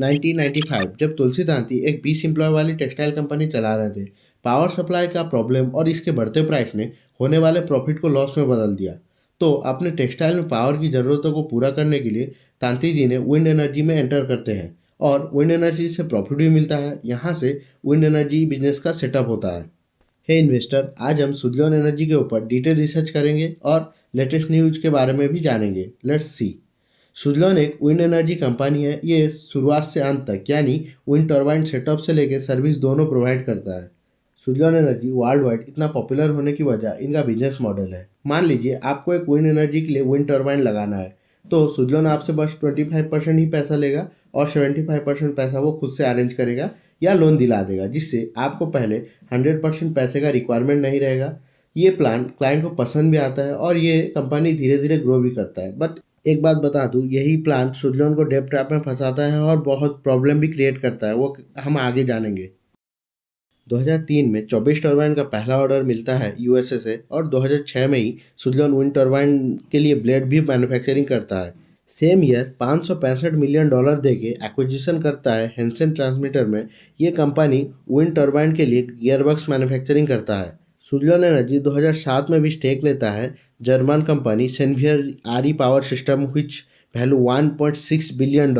1995 जब तुलसी दांती एक 20 एम्प्लॉय वाली टेक्सटाइल कंपनी चला रहे थे, पावर सप्लाई का प्रॉब्लम और इसके बढ़ते प्राइस ने होने वाले प्रॉफिट को लॉस में बदल दिया। तो अपने टेक्सटाइल में पावर की ज़रूरतों को पूरा करने के लिए तांती जी ने विंड एनर्जी में एंटर करते हैं और विंड एनर्जी से प्रॉफिट भी मिलता है। यहाँ से विंड एनर्जी बिजनेस का सेटअप होता है। हे इन्वेस्टर, आज हम सुजलॉन एनर्जी के ऊपर डिटेल रिसर्च करेंगे और लेटेस्ट न्यूज के बारे में भी जानेंगे। Let's see. सुजलॉन एक विंड एनर्जी कंपनी है। ये शुरुआत से अंत तक यानी विंड टर्बाइन सेटअप से लेकर सर्विस दोनों प्रोवाइड करता है। सुजलॉन एनर्जी वर्ल्ड वाइड इतना पॉपुलर होने की वजह इनका बिजनेस मॉडल है। मान लीजिए आपको एक विंड एनर्जी के लिए विंड टर्बाइन लगाना है, तो सुजलॉन आपसे बस 25% ही पैसा लेगा और 75% पैसा वो खुद से अरेंज करेगा या लोन दिला देगा, जिससे आपको पहले 100% पैसे का रिक्वायरमेंट नहीं रहेगा। ये प्लान क्लाइंट को पसंद भी आता है और ये कंपनी धीरे धीरे ग्रो भी करता है। बट एक बात बता दूं, यही प्लान सुजलॉन को डेब्ट ट्रैप में फंसाता है और बहुत प्रॉब्लम भी क्रिएट करता है, वो हम आगे जानेंगे। 2003 में 24 टर्बाइन का पहला ऑर्डर मिलता है यूएसए से और 2006 में ही सुजलॉन विंड टर्बाइन के लिए ब्लेड भी मैन्युफैक्चरिंग करता है। सेम ईयर $565 मिलियन देके एक्विजिशन करता है हेंसन ट्रांसमीटर में। ये कंपनी विंड टर्बाइन के लिए गियरबॉक्स मैन्युफैक्चरिंग करता है। सुजलॉन एनर्जी 2007 में भी स्टेक लेता है जर्मन कंपनी सेनवियर आरी power system which value $1.6 billion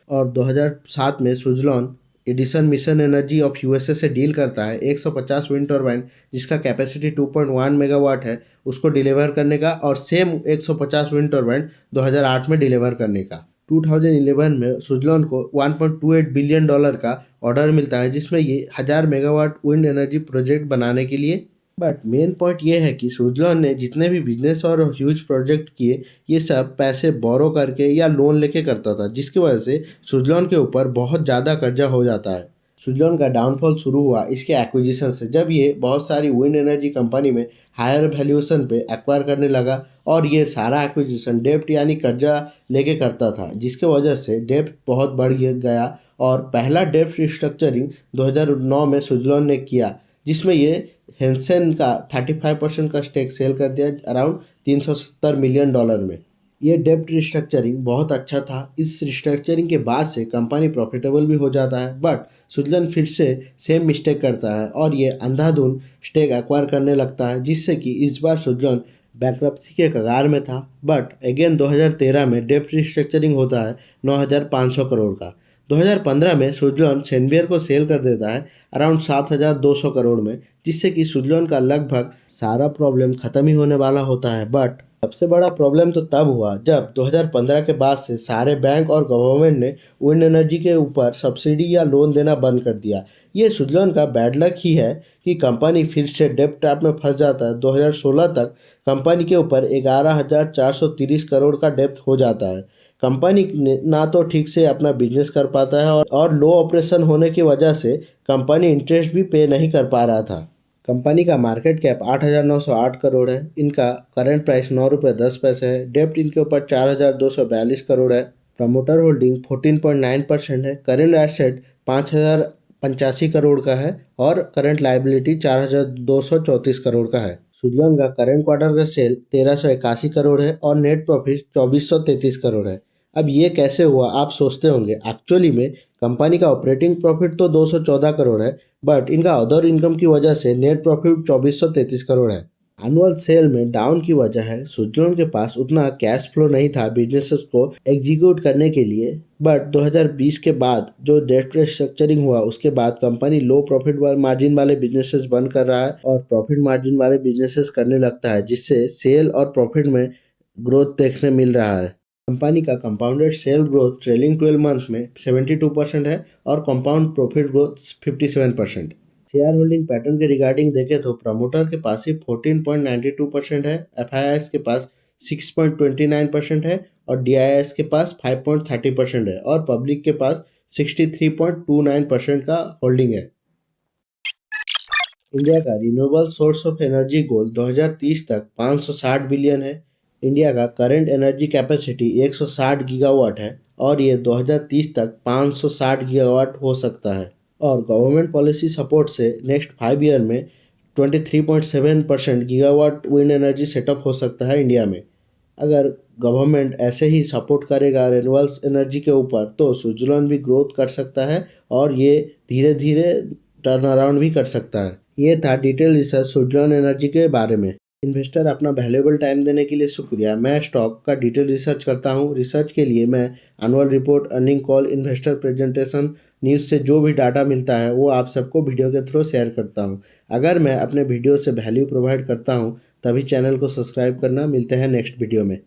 और 2007 में Suzlon Edison mission energy of USA से डील करता है 150 विंड टर्बाइन जिसका कैपेसिटी 2.1 मेगावाट है उसको डिलीवर करने का, और सेम 150 विंड टर्बाइन 2008 में डिलीवर करने का। 2011 में सुजलॉन को $1.28 बिलियन का ऑर्डर मिलता है जिसमें ये 1000 मेगावाट विंड एनर्जी प्रोजेक्ट बनाने के लिए। बट मेन पॉइंट ये है कि सुजलॉन ने जितने भी बिजनेस और ह्यूज प्रोजेक्ट किए ये सब पैसे बोरो करके या लोन लेके करता था, जिसकी वजह से सुजलॉन के ऊपर बहुत ज़्यादा कर्जा हो जाता है। सुजलॉन का डाउनफॉल शुरू हुआ इसके एक्विजिशन से, जब ये बहुत सारी विंड एनर्जी कंपनी में हायर वैल्यूएशन पे एक्वायर करने लगा और ये सारा एक्विजिशन डेब्ट यानी कर्जा लेके करता था, जिसके वजह से डेब्ट बहुत बढ़ गया और पहला डेब्ट रिस्ट्रक्चरिंग 2009 में सुजलॉन ने किया, जिसमें ये हेंसन का 35% का स्टेक सेल कर दिया अराउंड $370 मिलियन में। ये डेब्ट रिस्ट्रक्चरिंग बहुत अच्छा था। इस रिस्ट्रक्चरिंग के बाद से कंपनी प्रॉफिटेबल भी हो जाता है, बट सुजलॉन फिर से सेम मिस्टेक करता है और ये अंधाधुन स्टेक एक्वायर करने लगता है, जिससे कि इस बार सुजलॉन बैंक्रप्सी के कगार में था। बट अगेन 2013 में डेब्ट रिस्ट्रक्चरिंग होता है 9,500 करोड़ का। 2015 में सुजलॉन सेनवियर को सेल कर देता है अराउंड 7,200 करोड़ में, जिससे कि सुजलॉन का लगभग सारा प्रॉब्लम खत्म ही होने वाला होता है। बट सबसे बड़ा प्रॉब्लम तो तब हुआ जब 2015 के बाद से सारे बैंक और गवर्नमेंट ने विंड एनर्जी के ऊपर सब्सिडी या लोन देना बंद कर दिया। ये सुजलॉन का बैड लक ही है कि कंपनी फिर से डेब्ट ट्रैप में फंस जाता है। 2016 तक कंपनी के ऊपर 11,430 करोड़ का डेब्ट हो जाता है। कंपनी ना तो ठीक से अपना बिजनेस कर पाता है और लो ऑपरेशन होने की वजह से कंपनी इंटरेस्ट भी पे नहीं कर पा रहा था। कंपनी का मार्केट कैप 8,908 करोड़ है। इनका करंट प्राइस ₹9.10 है। डेब्ट इनके ऊपर 4,242 करोड़ है। प्रमोटर होल्डिंग 14.9% है। करंट एसेट 5,085 करोड़ का है और करंट लायबिलिटी 4,234 करोड़ का है। सुजलॉन का करंट क्वार्टर का सेल 1,381 करोड़ है और नेट प्रॉफिट 2,433 करोड़ है। अब ये कैसे हुआ आप सोचते होंगे। एक्चुअली में कंपनी का ऑपरेटिंग प्रॉफिट तो 214 करोड़ है, बट इनका अदर इनकम की वजह से नेट प्रॉफिट 2,433 करोड़ है। एनुअल सेल में डाउन की वजह है सुजलॉन के पास उतना कैश फ्लो नहीं था बिजनेसेस को एग्जीक्यूट करने के लिए। बट 2020 के बाद जो डेट रिस्ट्रक्चरिंग हुआ उसके बाद कंपनी लो प्रॉफिट मार्जिन वाले बिजनेसेस बंद कर रहा है और प्रॉफिट मार्जिन वाले बिजनेसेस करने लगता है, जिससे सेल और प्रॉफिट में ग्रोथ देखने मिल रहा है। कंपनी का compounded sale growth trailing 12 month में 72% है और compound profit growth 57%। Share holding pattern के रिगार्डिंग देखें तो प्रमोटर के पास सिर्फ 14.92% है, एफआईआईएस के पास 6.29% है और डीआईएस के पास 5.30% है और पब्लिक के पास 63.29% का होल्डिंग है। इंडिया का रिन्यूएबल सोर्स ऑफ एनर्जी गोल 2030 तक 560 बिलियन है। इंडिया का करंट एनर्जी कैपेसिटी 160 गीगावाट है और ये 2030 तक 560 गीगावाट हो सकता है और गवर्नमेंट पॉलिसी सपोर्ट से नेक्स्ट 5 ईयर में 23.7% गीगावाट विंड एनर्जी सेटअप हो सकता है इंडिया में। अगर गवर्नमेंट ऐसे ही सपोर्ट करेगा रिन्यूएबल्स एनर्जी के ऊपर तो स्विट्जरलैंड भी ग्रोथ कर सकता है और ये धीरे धीरे टर्न अराउंड भी कर सकता है। ये था डिटेल रिसर्च स्विट्जरलैंड एनर्जी के बारे में। इन्वेस्टर अपना वैल्यूएबल टाइम देने के लिए शुक्रिया। मैं स्टॉक का डिटेल रिसर्च करता हूँ। रिसर्च के लिए मैं annual report, earning call, investor presentation, news से जो भी डाटा मिलता है वो आप सबको वीडियो के थ्रू शेयर करता हूँ। अगर मैं अपने वीडियो से वैल्यू प्रोवाइड करता हूँ तभी चैनल को सब्सक्राइब करना। मिलते हैं नेक्स्ट वीडियो में।